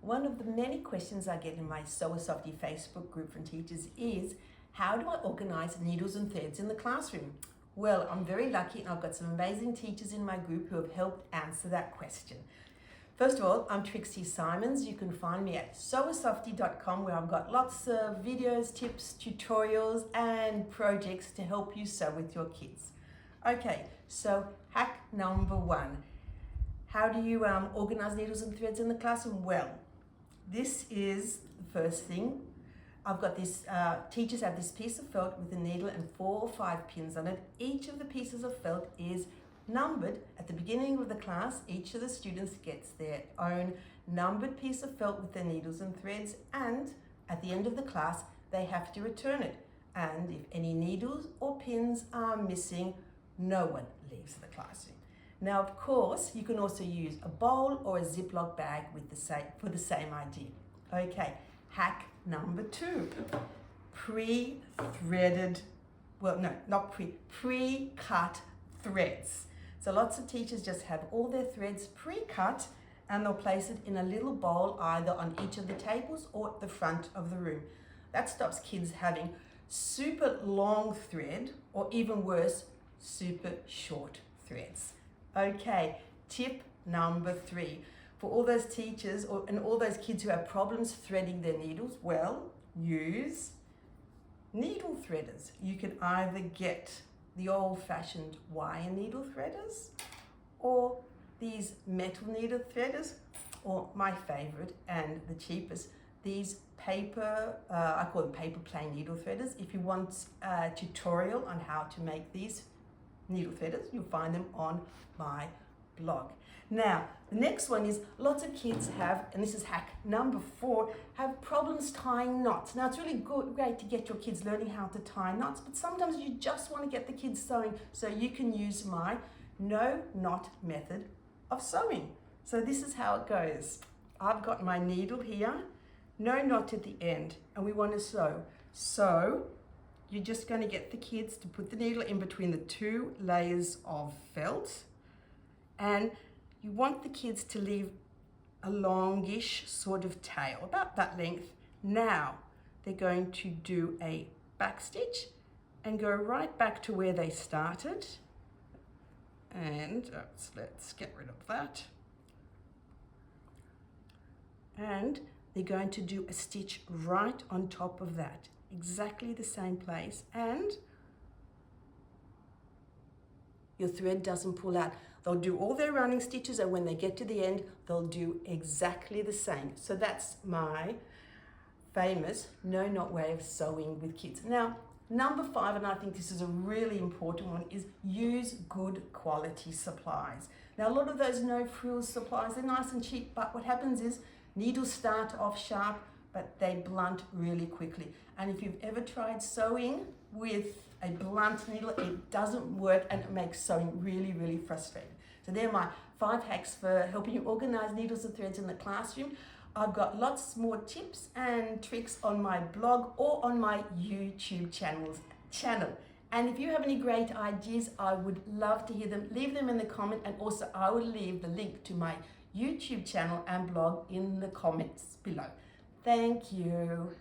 One of the many questions I get in my Sew with Softy Facebook group from teachers is, how do I organize needles and threads in the classroom? Well, I'm very lucky and I've got some amazing teachers in my group who have helped answer that question. First of all, I'm Trixie Simons. You can find me at sewwithsofty.com, where I've got lots of videos, tips, tutorials and projects to help you sew with your kids. Okay, so hack number 1. How do you organize needles and threads in the classroom? Well, this is the first thing. I've got this, teachers have this piece of felt with a needle and 4 or 5 pins on it. Each of the pieces of felt is numbered. At the beginning of the class, each of the students gets their own numbered piece of felt with their needles and threads, and at the end of the class, they have to return it. And if any needles or pins are missing, no one leaves the classroom. Now, of course, you can also use a bowl or a Ziploc bag with for the same idea. Okay, hack number 2. Pre-threaded, well, no, not pre-cut threads. So lots of teachers just have all their threads pre-cut and they'll place it in a little bowl either on each of the tables or at the front of the room. That stops kids having super long thread, or even worse, super short threads. Okay, tip number 3. For all those teachers and all those kids who have problems threading their needles, well, use needle threaders. You can either get the old-fashioned wire needle threaders or these metal needle threaders, or my favorite and the cheapest, these paper, I call them paper plane needle threaders. If you want a tutorial on how to make these needle threaders, you'll find them on my blog. Now, the next one is lots of kids have, and this is hack number 4, have problems tying knots. Now, it's really great to get your kids learning how to tie knots, but sometimes you just want to get the kids sewing, so you can use my no knot method of sewing. So this is how it goes. I've got my needle here, no knot at the end, and we want to sew. So you're just going to get the kids to put the needle in between the 2 layers of felt, and you want the kids to leave a longish sort of tail, about that length. Now they're going to do a back stitch and go right back to where they started. And let's get rid of that. And they're going to do a stitch right on top of that, exactly the same place, and your thread doesn't pull out. They'll do all their running stitches, and when they get to the end, they'll do exactly the same. So that's my famous no knot way of sewing with kids. Now, number 5, and I think this is a really important one, is use good quality supplies. Now, a lot of those no frills supplies, they're nice and cheap, but what happens is needles start off sharp, but they blunt really quickly. And if you've ever tried sewing with a blunt needle, it doesn't work and it makes sewing really, really frustrating. So they're my 5 hacks for helping you organize needles and threads in the classroom. I've got lots more tips and tricks on my blog or on my YouTube channel. And if you have any great ideas, I would love to hear them. Leave them in the comment, and also I will leave the link to my YouTube channel and blog in the comments below. Thank you.